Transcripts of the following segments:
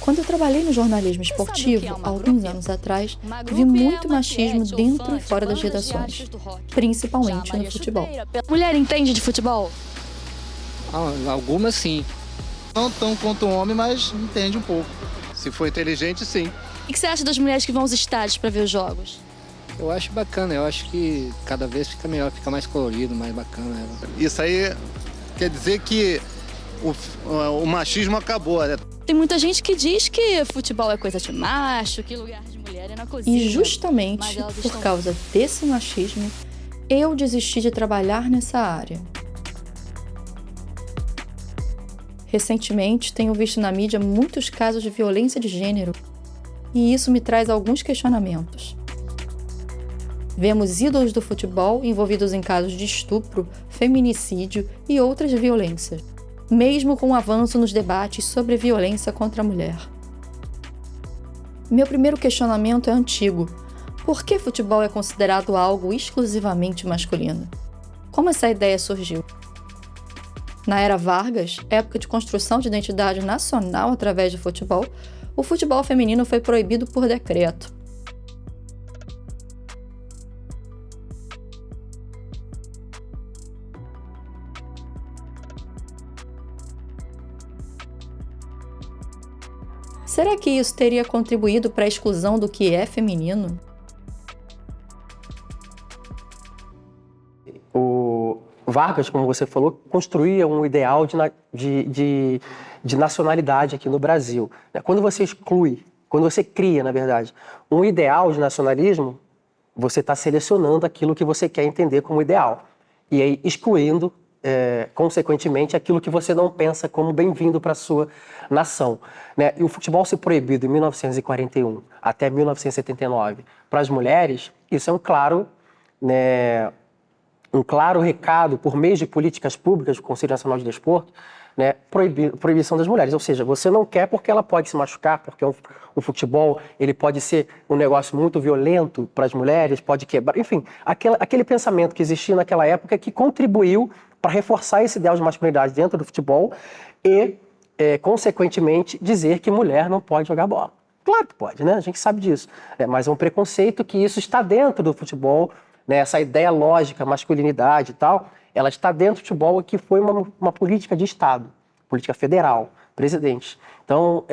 Quando eu trabalhei no jornalismo esportivo, há alguns anos atrás, vi muito machismo dentro e fora das redações, principalmente no futebol. Mulher entende de futebol? Algumas sim. Não tão quanto o homem, mas entende um pouco. Se for inteligente, sim. O que você acha das mulheres que vão aos estádios para ver os jogos? Eu acho bacana, eu acho que cada vez fica melhor, fica mais colorido, mais bacana. Isso aí quer dizer que o machismo acabou, né? Tem muita gente que diz que futebol é coisa de macho, que lugar de mulher é na cozinha. E justamente por causa desse machismo, eu desisti de trabalhar nessa área. Recentemente, tenho visto na mídia muitos casos de violência de gênero, e isso me traz alguns questionamentos. Vemos ídolos do futebol envolvidos em casos de estupro, feminicídio e outras violências, mesmo com o avanço nos debates sobre violência contra a mulher. Meu primeiro questionamento é antigo. Por que futebol é considerado algo exclusivamente masculino? Como essa ideia surgiu? Na era Vargas, época de construção de identidade nacional através do futebol, o futebol feminino foi proibido por decreto. Será que isso teria contribuído para a exclusão do que é feminino? O Vargas, como você falou, construía um ideal de nacionalidade aqui no Brasil. Quando você exclui, quando você cria, na verdade, um ideal de nacionalismo, você está selecionando aquilo que você quer entender como ideal. E aí excluindo, consequentemente, aquilo que você não pensa como bem-vindo para a sua nação. E o futebol ser proibido em 1941 até 1979 para as mulheres, isso é um claro recado por meio de políticas públicas do Conselho Nacional de Desporto, proibição das mulheres. Ou seja, você não quer porque ela pode se machucar, porque o futebol ele pode ser um negócio muito violento para as mulheres, pode quebrar, enfim, aquele pensamento que existia naquela época que contribuiu para reforçar esse ideal de masculinidade dentro do futebol e, consequentemente, dizer que mulher não pode jogar bola. Claro que pode, né? A gente sabe disso. Mas é um preconceito que isso está dentro do futebol, essa ideia lógica, masculinidade e tal, ela está dentro do futebol, que foi uma política de Estado, política federal, presidente. Então,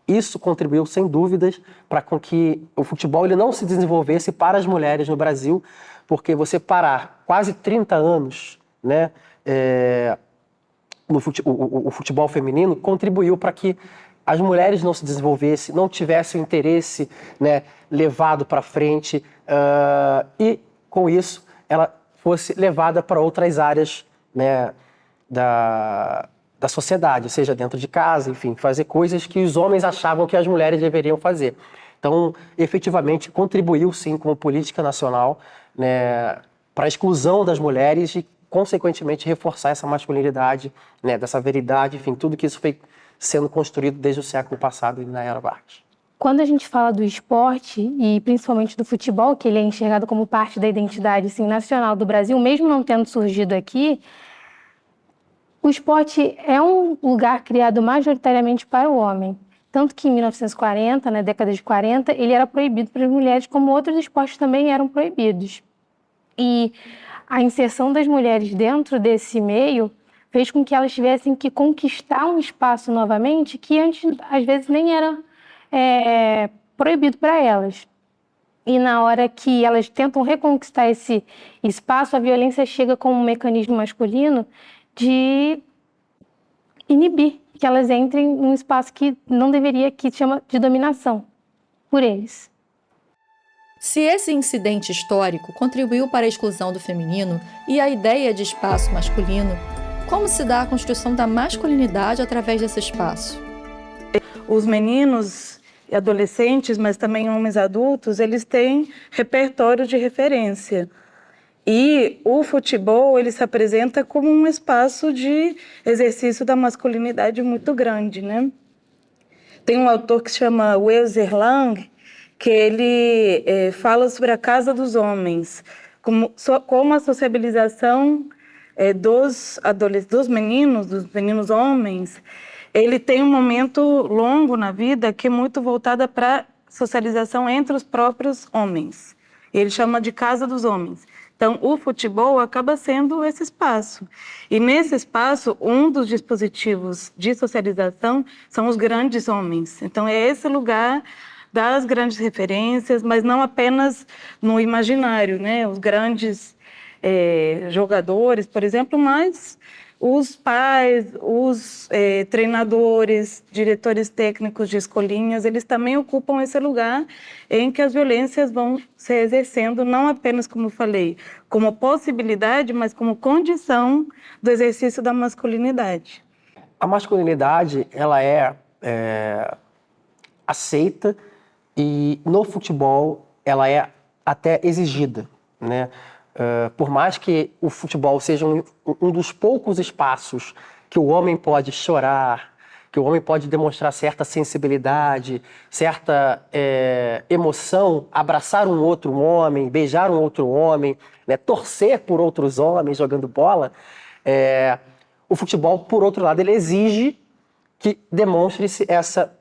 isso contribuiu, sem dúvidas, para que o futebol ele não se desenvolvesse para as mulheres no Brasil, porque você parar quase 30 anos, o futebol feminino contribuiu para que as mulheres não se desenvolvessem, não tivessem o interesse levado para frente e, com isso, ela fosse levada para outras áreas da sociedade, ou seja, dentro de casa, enfim, fazer coisas que os homens achavam que as mulheres deveriam fazer. Então, efetivamente, contribuiu, sim, como política nacional para a exclusão das mulheres e, consequentemente, reforçar essa masculinidade, dessa veridade, enfim, tudo que isso foi sendo construído desde o século passado na era Vargas. Quando a gente fala do esporte, e principalmente do futebol, que ele é enxergado como parte da identidade assim, nacional do Brasil, mesmo não tendo surgido aqui, o esporte é um lugar criado majoritariamente para o homem. Tanto que em 1940, na década de 40, ele era proibido para as mulheres, como outros esportes também eram proibidos. E a inserção das mulheres dentro desse meio fez com que elas tivessem que conquistar um espaço novamente que antes, às vezes, nem era proibido para elas. E na hora que elas tentam reconquistar esse espaço, a violência chega como um mecanismo masculino de inibir que elas entrem num espaço que não deveria, que chama de dominação por eles. Se esse incidente histórico contribuiu para a exclusão do feminino e a ideia de espaço masculino, como se dá a construção da masculinidade através desse espaço? Os meninos e adolescentes, mas também homens adultos, eles têm repertório de referência. E o futebol, ele se apresenta como um espaço de exercício da masculinidade muito grande, Tem um autor que se chama Welser Lang, que ele fala sobre a casa dos homens, como a sociabilização dos meninos homens, ele tem um momento longo na vida que é muito voltada para socialização entre os próprios homens. Ele chama de casa dos homens. Então, o futebol acaba sendo esse espaço. E nesse espaço, um dos dispositivos de socialização são os grandes homens. Então, é esse lugar das grandes referências, mas não apenas no imaginário, né? Os grandes jogadores, por exemplo, mas os pais, os treinadores, diretores técnicos de escolinhas, eles também ocupam esse lugar em que as violências vão se exercendo, não apenas, como eu falei, como possibilidade, mas como condição do exercício da masculinidade. A masculinidade, ela é aceita e no futebol ela é até exigida, né? Por mais que o futebol seja um dos poucos espaços que o homem pode chorar, que o homem pode demonstrar certa sensibilidade, certa emoção, abraçar um outro homem, beijar um outro homem, né, torcer por outros homens jogando bola, o futebol, por outro lado, ele exige que demonstre-se essa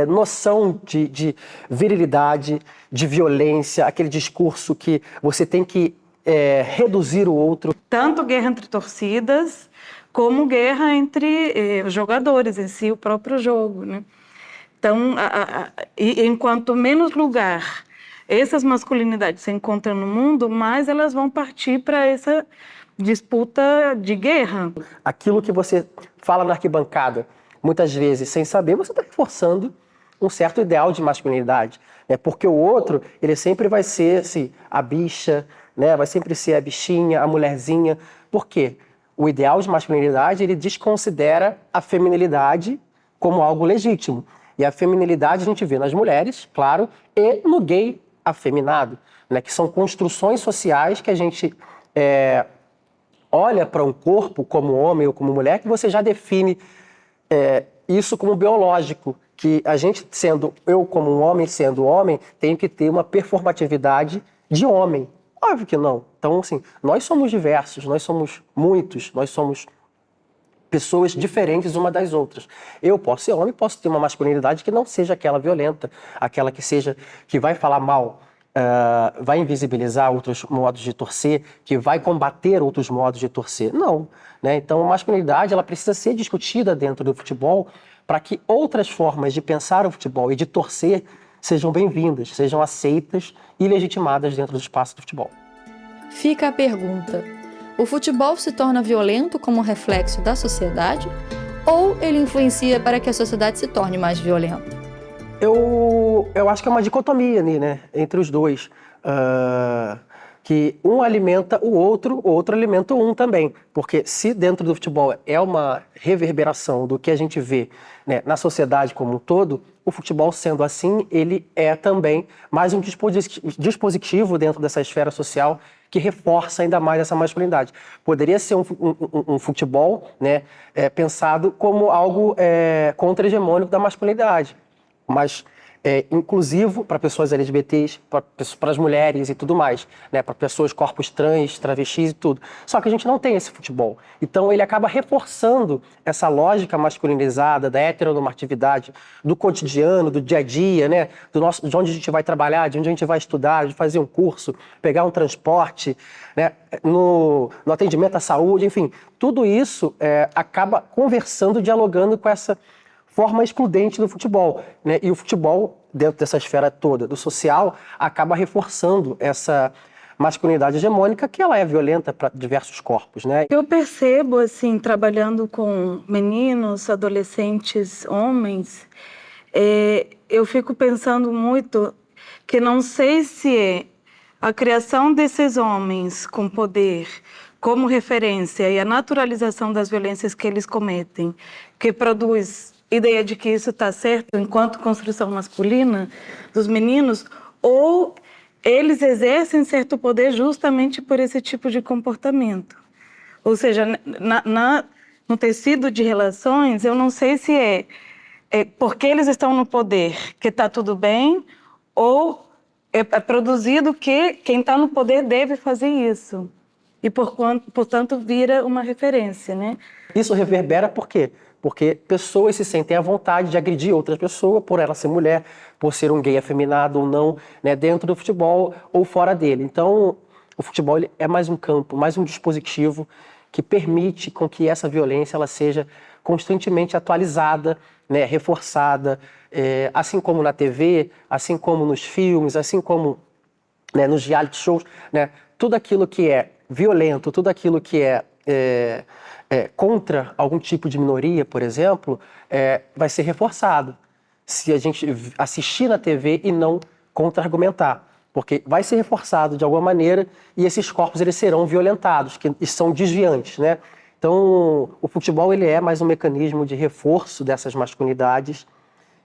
noção de virilidade, de violência, aquele discurso que você tem que reduzir o outro. Tanto guerra entre torcidas, como guerra entre os jogadores em si, o próprio jogo, né? Então, enquanto menos lugar essas masculinidades se encontram no mundo, mais elas vão partir para essa disputa de guerra. Aquilo que você fala na arquibancada, muitas vezes sem saber, você está reforçando um certo ideal de masculinidade, né? Porque o outro, ele sempre vai ser assim, a bicha, né? Vai sempre ser a bichinha, a mulherzinha. Por quê? O ideal de masculinidade, ele desconsidera a feminilidade como algo legítimo. E a feminilidade a gente vê nas mulheres, claro, e no gay afeminado, né? Que são construções sociais que a gente olha para um corpo como homem ou como mulher, que você já define isso como biológico, que a gente eu como um homem sendo homem, tenho que ter uma performatividade de homem. Óbvio que não. Então, assim, nós somos diversos, nós somos muitos, nós somos pessoas diferentes uma das outras. Eu posso ser homem, posso ter uma masculinidade que não seja aquela violenta, aquela que vai falar mal, vai invisibilizar outros modos de torcer, que vai combater outros modos de torcer. Não, né? Então, a masculinidade, ela precisa ser discutida dentro do futebol para que outras formas de pensar o futebol e de torcer sejam bem-vindas, sejam aceitas e legitimadas dentro do espaço do futebol. Fica a pergunta: o futebol se torna violento como reflexo da sociedade ou ele influencia para que a sociedade se torne mais violenta? Eu acho que é uma dicotomia ali, né, entre os dois. Que um alimenta o outro alimenta um também. Porque se dentro do futebol é uma reverberação do que a gente vê, né, na sociedade como um todo, o futebol sendo assim, ele é também mais um dispositivo dentro dessa esfera social que reforça ainda mais essa masculinidade. Poderia ser um futebol, né, pensado como algo contra-hegemônico da masculinidade, mas inclusivo para pessoas LGBTs, para as mulheres e tudo mais, né, para pessoas corpos trans, travestis e tudo. Só que a gente não tem esse futebol. Então ele acaba reforçando essa lógica masculinizada da heteronormatividade, do cotidiano, do dia a dia, né, de onde a gente vai trabalhar, de onde a gente vai estudar, de fazer um curso, pegar um transporte, né, no atendimento à saúde, enfim. Tudo isso acaba conversando, dialogando com essa forma excludente do futebol, né? E o futebol, dentro dessa esfera toda do social, acaba reforçando essa masculinidade hegemônica, que ela é violenta para diversos corpos, né? Eu percebo, assim, trabalhando com meninos, adolescentes, homens, eu fico pensando muito que não sei se a criação desses homens com poder como referência e a naturalização das violências que eles cometem, que produz ideia de que isso está certo enquanto construção masculina dos meninos, ou eles exercem certo poder justamente por esse tipo de comportamento. Ou seja, no tecido de relações, eu não sei se é porque eles estão no poder que está tudo bem, ou é produzido que quem está no poder deve fazer isso. E, portanto, vira uma referência, né? Isso reverbera por quê? porque pessoas se sentem à vontade de agredir outra pessoa por ela ser mulher, por ser um gay afeminado ou não, né, dentro do futebol ou fora dele. Então, o futebol ele é mais um campo, mais um dispositivo que permite com que essa violência ela seja constantemente atualizada, né, reforçada, assim como na TV, assim como nos filmes, assim como, né, nos reality shows, né, tudo aquilo que é violento, tudo aquilo que é contra algum tipo de minoria, por exemplo, vai ser reforçado se a gente assistir na TV e não contra-argumentar, porque vai ser reforçado de alguma maneira e esses corpos eles serão violentados, que são desviantes, né? Então, o futebol ele é mais um mecanismo de reforço dessas masculinidades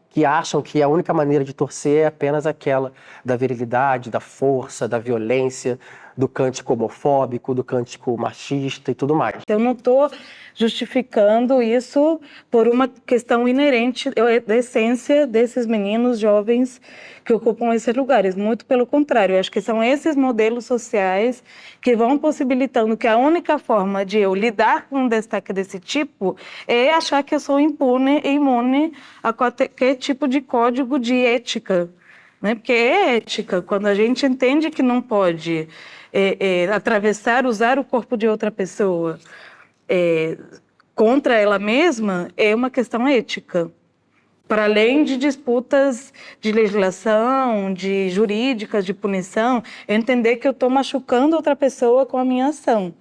que acham que a única maneira de torcer é apenas aquela da virilidade, da força, da violência, do cântico homofóbico, do cântico machista e tudo mais. Eu não estou justificando isso por uma questão inerente da essência desses meninos jovens que ocupam esses lugares. Muito pelo contrário, eu acho que são esses modelos sociais que vão possibilitando que a única forma de eu lidar com um destaque desse tipo é achar que eu sou impune e imune a qualquer tipo de código de ética. Né? Porque é ética, quando a gente entende que não pode atravessar, usar o corpo de outra pessoa contra ela mesma, é uma questão ética. Para além de disputas de legislação, de jurídicas, de punição, é entender que eu estou machucando outra pessoa com a minha ação.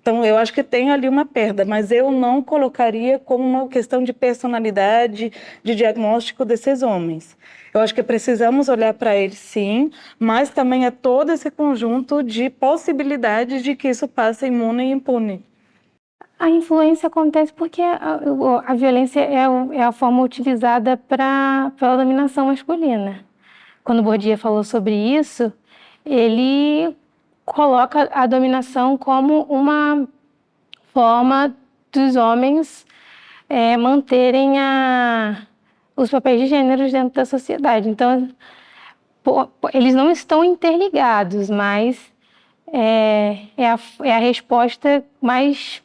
Então, eu acho que tem ali uma perda, mas eu não colocaria como uma questão de personalidade, de diagnóstico desses homens. Eu acho que precisamos olhar para eles, sim, mas também é todo esse conjunto de possibilidades de que isso passe imune e impune. A influência acontece porque a violência é a forma utilizada pela dominação masculina. Quando Bourdieu falou sobre isso, ele coloca a dominação como uma forma dos homens manterem os papéis de gênero dentro da sociedade. Então, eles não estão interligados, mas é a resposta mais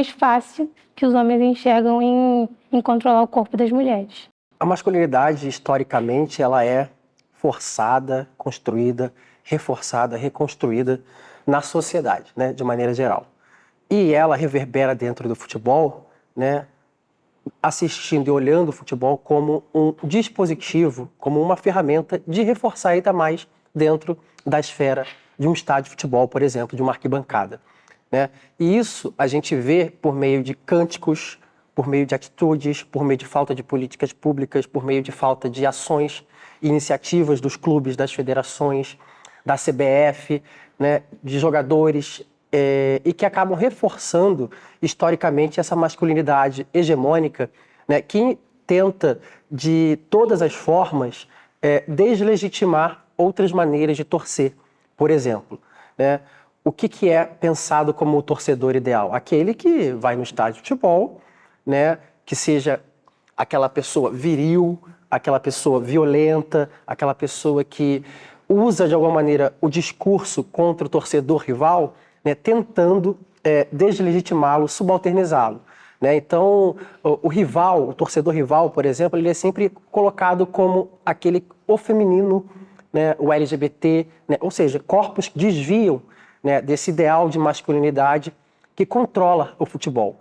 fácil que os homens enxergam em controlar o corpo das mulheres. A masculinidade, historicamente, ela é forçada, construída, reforçada, reconstruída na sociedade, né, de maneira geral. E ela reverbera dentro do futebol, né, assistindo e olhando o futebol como um dispositivo, como uma ferramenta de reforçar ainda mais dentro da esfera de um estádio de futebol, por exemplo, de uma arquibancada. Né? E isso a gente vê por meio de cânticos, por meio de atitudes, por meio de falta de políticas públicas, por meio de falta de ações e iniciativas dos clubes, das federações, da CBF, né, de jogadores, e que acabam reforçando historicamente essa masculinidade hegemônica, né, que tenta de todas as formas deslegitimar outras maneiras de torcer. Por exemplo, né, o que é pensado como o torcedor ideal? Aquele que vai no estádio de futebol, né, que seja aquela pessoa viril, aquela pessoa violenta, aquela pessoa que usa de alguma maneira o discurso contra o torcedor rival, né, tentando deslegitimá-lo, subalternizá-lo. Né? Então, o rival, o torcedor rival, por exemplo, ele é sempre colocado como o feminino, né, o LGBT, né? Ou seja, corpos que desviam, né, desse ideal de masculinidade que controla o futebol.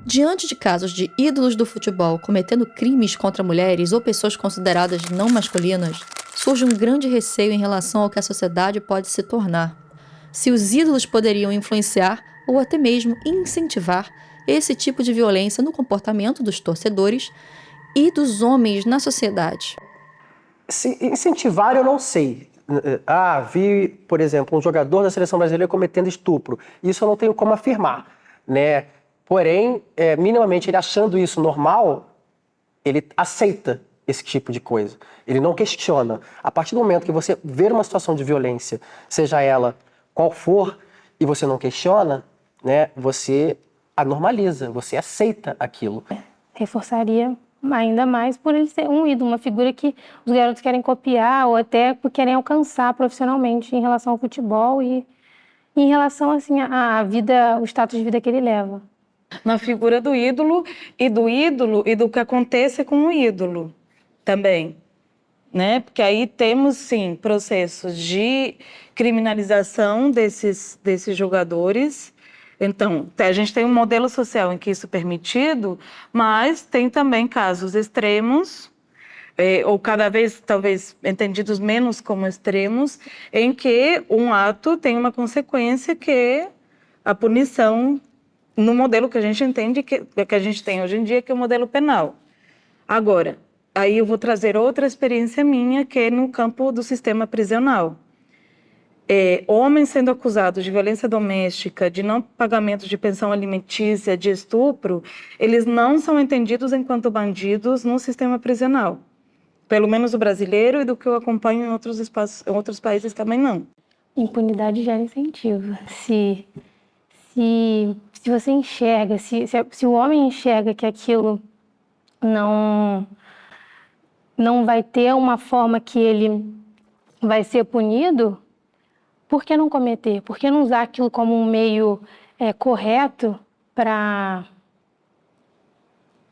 Diante de casos de ídolos do futebol cometendo crimes contra mulheres ou pessoas consideradas não masculinas, surge um grande receio em relação ao que a sociedade pode se tornar. Se os ídolos poderiam influenciar ou até mesmo incentivar esse tipo de violência no comportamento dos torcedores e dos homens na sociedade. Se incentivar, eu não sei. Vi, por exemplo, um jogador da seleção brasileira cometendo estupro. Isso eu não tenho como afirmar, né? Porém, minimamente ele achando isso normal, ele aceita esse tipo de coisa. Ele não questiona. A partir do momento que você vê uma situação de violência, seja ela qual for, e você não questiona, né, você a normaliza, você aceita aquilo. Reforçaria ainda mais por ele ser um ídolo, uma figura que os garotos querem copiar ou até querem alcançar profissionalmente em relação ao futebol e em relação assim à vida, o status de vida que ele leva. Na figura do ídolo e do que acontece com o ídolo também, né? Porque aí temos, sim, processos de criminalização desses jogadores. Então, a gente tem um modelo social em que isso é permitido, mas tem também casos extremos, ou cada vez, talvez, entendidos menos como extremos, em que um ato tem uma consequência que é a punição no modelo que a gente entende, que a gente tem hoje em dia, que é o modelo penal. Agora, aí eu vou trazer outra experiência minha, que é no campo do sistema prisional. Homens sendo acusados de violência doméstica, de não pagamento de pensão alimentícia, de estupro, eles não são entendidos enquanto bandidos no sistema prisional. Pelo menos o brasileiro e do que eu acompanho em outros espaços, em outros países também não. Impunidade gera incentivo. Se você enxerga, se o homem enxerga que aquilo não vai ter uma forma que ele vai ser punido, por que não cometer? Por que não usar aquilo como um meio correto para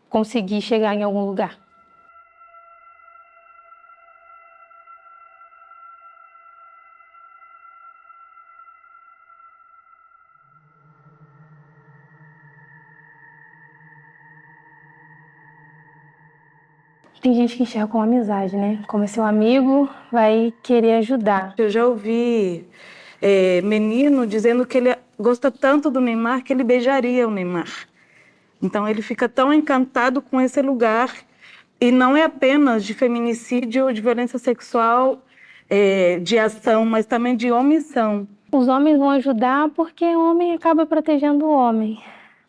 conseguir chegar em algum lugar? Tem gente que enxerga como amizade, né? Como seu amigo vai querer ajudar. Eu já ouvi menino dizendo que ele gosta tanto do Neymar que ele beijaria o Neymar. Então ele fica tão encantado com esse lugar, e não é apenas de feminicídio, de violência sexual, de ação, mas também de omissão. Os homens vão ajudar porque o homem acaba protegendo o homem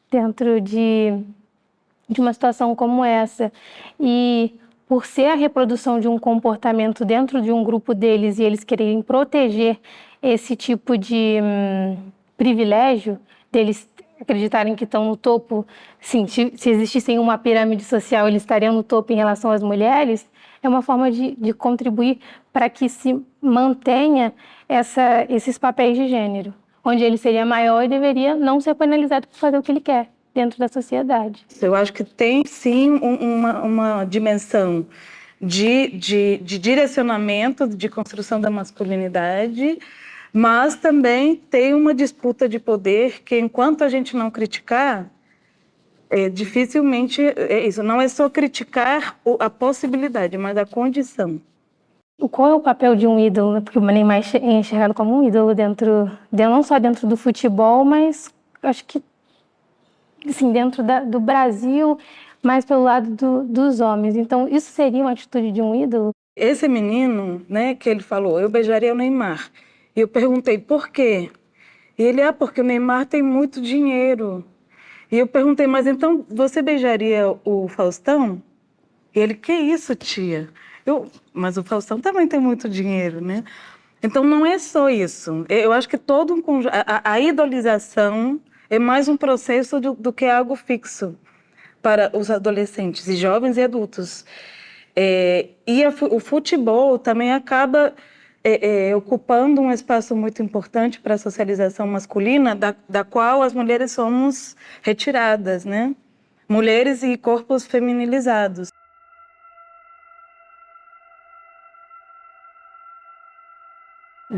dentro de uma situação como essa. E por ser a reprodução de um comportamento dentro de um grupo deles e eles quererem proteger esse tipo de privilégio, deles acreditarem que estão no topo, sim, se existissem uma pirâmide social, eles estariam no topo em relação às mulheres, é uma forma de contribuir para que se mantenha esses papéis de gênero, onde ele seria maior e deveria não ser penalizado por fazer o que ele quer dentro da sociedade. Eu acho que tem, sim, uma dimensão de direcionamento, de construção da masculinidade, mas também tem uma disputa de poder que, enquanto a gente não criticar, dificilmente isso. Não é só criticar a possibilidade, mas a condição. Qual é o papel de um ídolo? Porque o Neymar é enxergado como um ídolo não só dentro do futebol, mas acho que assim, dentro do Brasil, mais pelo lado dos homens. Então, isso seria uma atitude de um ídolo? Esse menino, né, que ele falou, eu beijaria o Neymar. E eu perguntei, por quê? E ele, porque o Neymar tem muito dinheiro. E eu perguntei, mas então você beijaria o Faustão? E ele, que isso, tia? Mas o Faustão também tem muito dinheiro, né? Então, não é só isso. Eu acho que todo um conjunto... A idolização é mais um processo do que algo fixo para os adolescentes, e jovens e adultos. O futebol também acaba ocupando um espaço muito importante para a socialização masculina, da qual as mulheres somos retiradas, né? Mulheres e corpos feminilizados.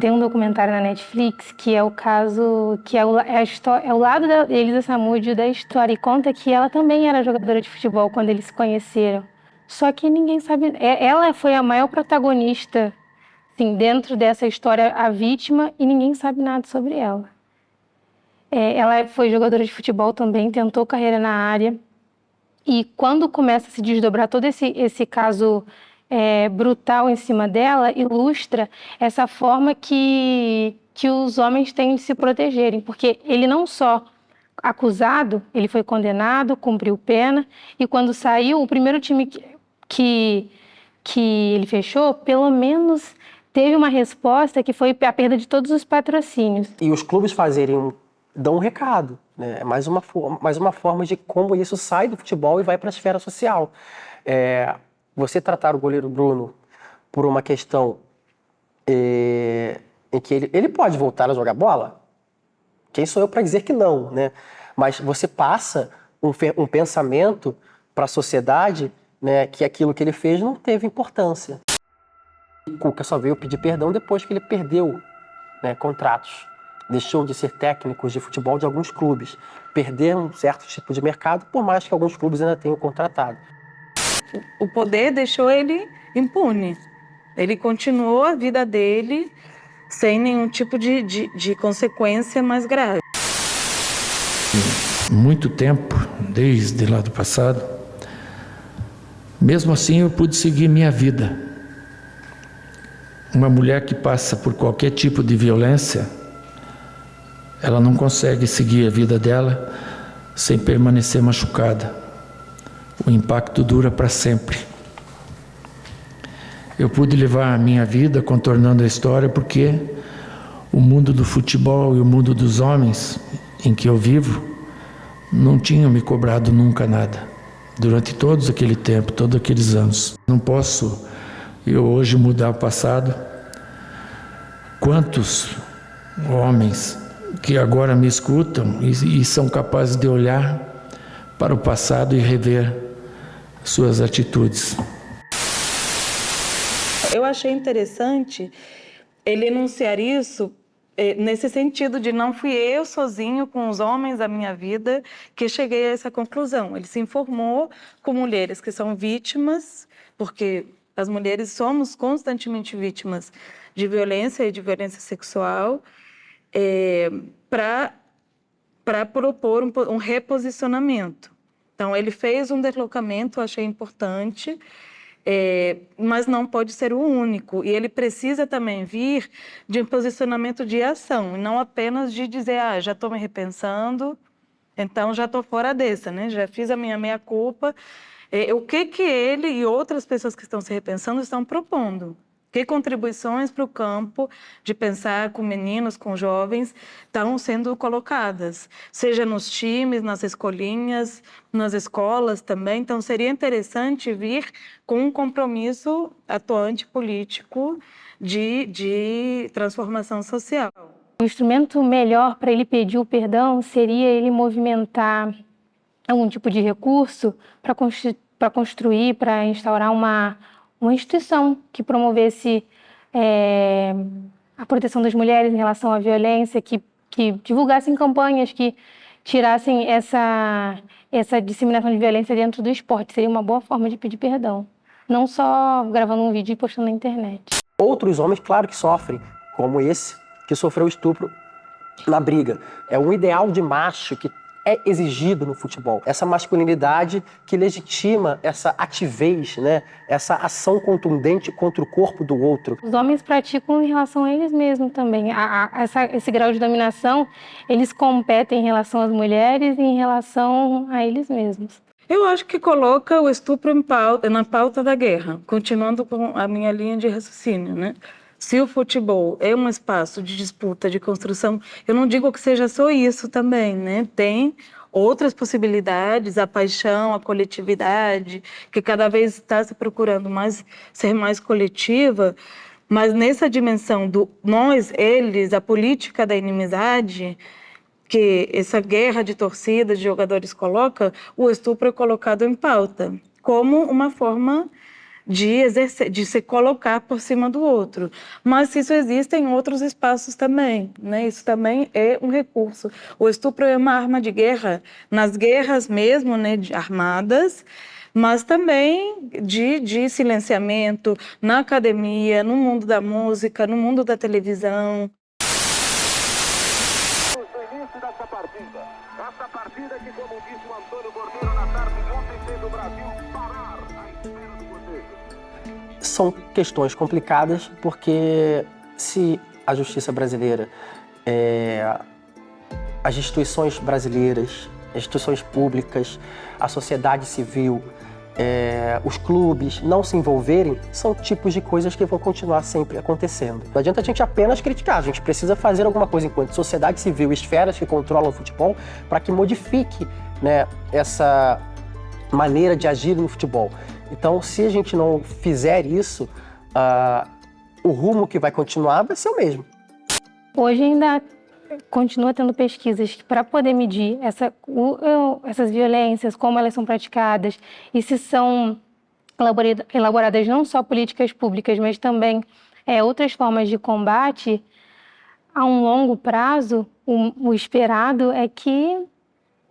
Tem um documentário na Netflix que é o caso, que é o lado da Elisa Samúdio da história, e conta que ela também era jogadora de futebol quando eles se conheceram. Só que ninguém sabe. Ela foi a maior protagonista, assim, dentro dessa história, a vítima, e ninguém sabe nada sobre ela. Ela foi jogadora de futebol também, tentou carreira na área, e quando começa a se desdobrar todo esse caso brutal em cima dela, ilustra essa forma que os homens têm de se protegerem, porque ele não só acusado, ele foi condenado, cumpriu pena, e quando saiu, o primeiro time que ele fechou, pelo menos teve uma resposta que foi a perda de todos os patrocínios. E os clubes dão um recado, né? É mais uma forma de como isso sai do futebol e vai para a esfera social. Você tratar o goleiro Bruno por uma questão em que ele pode voltar a jogar bola? Quem sou eu para dizer que não, né? Mas você passa um pensamento para a sociedade, né, que aquilo que ele fez não teve importância. O Cuca só veio pedir perdão depois que ele perdeu, né, contratos. Deixou de ser técnicos de futebol de alguns clubes. Perderam um certo tipo de mercado, por mais que alguns clubes ainda tenham contratado. O poder deixou ele impune. Ele continuou a vida dele sem nenhum tipo de consequência mais grave. Muito tempo, desde lá do passado, mesmo assim eu pude seguir minha vida. Uma mulher que passa por qualquer tipo de violência, ela não consegue seguir a vida dela sem permanecer machucada. O impacto dura para sempre. Eu pude levar a minha vida contornando a história porque o mundo do futebol e o mundo dos homens em que eu vivo não tinham me cobrado nunca nada. Durante todo aquele tempo, todos aqueles anos. Não posso eu hoje mudar o passado. Quantos homens que agora me escutam e são capazes de olhar para o passado e rever suas atitudes. Eu achei interessante ele enunciar isso nesse sentido de não fui eu sozinho com os homens da minha vida que cheguei a essa conclusão. Ele se informou com mulheres que são vítimas, porque as mulheres somos constantemente vítimas de violência e de violência sexual, para propor um reposicionamento. Então, ele fez um deslocamento, eu achei importante, mas não pode ser o único. E ele precisa também vir de um posicionamento de ação, e não apenas de dizer, já estou me repensando, então já estou fora dessa, né? Já fiz a minha meia-culpa. O que ele e outras pessoas que estão se repensando estão propondo? Que contribuições para o campo de pensar com meninos, com jovens, estão sendo colocadas, seja nos times, nas escolinhas, nas escolas também. Então, seria interessante vir com um compromisso atuante político de transformação social. O instrumento melhor para ele pedir o perdão seria ele movimentar algum tipo de recurso para construir, para instaurar uma instituição que promovesse a proteção das mulheres em relação à violência, que divulgassem campanhas que tirassem essa disseminação de violência dentro do esporte. Seria uma boa forma de pedir perdão, não só gravando um vídeo e postando na internet. Outros homens, claro que sofrem, como esse, que sofreu estupro na briga. É um ideal de macho que é exigido no futebol. Essa masculinidade que legitima essa ativez, né? Essa ação contundente contra o corpo do outro. Os homens praticam em relação a eles mesmos também. Esse grau de dominação, eles competem em relação às mulheres e em relação a eles mesmos. Eu acho que coloca o estupro na pauta da guerra, continuando com a minha linha de raciocínio, né? Se o futebol é um espaço de disputa, de construção, eu não digo que seja só isso também, né? Tem outras possibilidades, a paixão, a coletividade, que cada vez está se procurando ser mais coletiva, mas nessa dimensão do nós, eles, a política da inimizade, que essa guerra de torcida, de jogadores coloca, o estupro é colocado em pauta, como uma forma de se colocar por cima do outro. Mas isso existe em outros espaços também, né? Isso também é um recurso. O estupro é uma arma de guerra, nas guerras mesmo, né, armadas, mas também de silenciamento, na academia, no mundo da música, no mundo da televisão. No início dessa partida que, como disse o Antônio Cordeiro na tarde de ontem, fez o Brasil parar à espera do cortejo. São questões complicadas porque se a justiça brasileira, as instituições brasileiras, as instituições públicas, a sociedade civil, os clubes não se envolverem, são tipos de coisas que vão continuar sempre acontecendo. Não adianta a gente apenas criticar, a gente precisa fazer alguma coisa enquanto sociedade civil, esferas que controlam o futebol, para que modifique, né, essa maneira de agir no futebol. Então, se a gente não fizer isso, o rumo que vai continuar vai ser o mesmo. Hoje ainda continua tendo pesquisas para poder medir essas violências, como elas são praticadas e se são elaboradas não só políticas públicas, mas também outras formas de combate, a um longo prazo, o esperado é que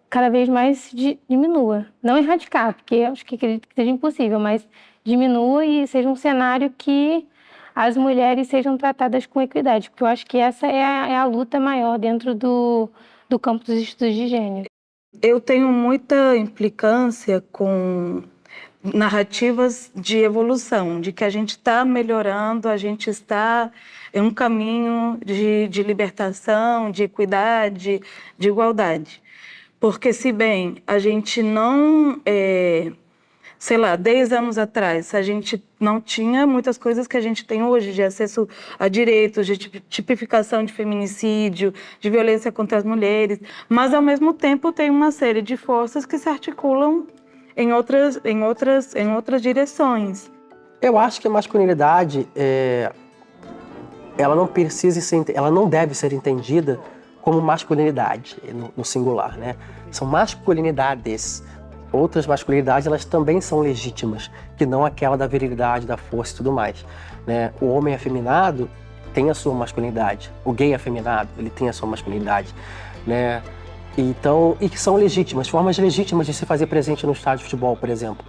cada vez mais diminua. Não erradicar, porque acho que acredito que seja impossível, mas diminua e seja um cenário que as mulheres sejam tratadas com equidade, porque eu acho que essa é a luta maior dentro do campo dos estudos de gênero. Eu tenho muita implicância com narrativas de evolução, de que a gente está melhorando, a gente está em um caminho de libertação, de equidade, de igualdade. Porque se bem a gente não, 10 anos atrás, a gente não tinha muitas coisas que a gente tem hoje, de acesso a direitos, de tipificação de feminicídio, de violência contra as mulheres, mas ao mesmo tempo tem uma série de forças que se articulam em outras direções. Eu acho que a masculinidade, ela não deve ser entendida como masculinidade, no singular, né? São masculinidades. Outras masculinidades, elas também são legítimas, que não aquela da virilidade, da força e tudo mais, né? O homem afeminado tem a sua masculinidade. O gay afeminado, ele tem a sua masculinidade, né? Então, e que são legítimas, formas legítimas de se fazer presente no estádio de futebol, por exemplo.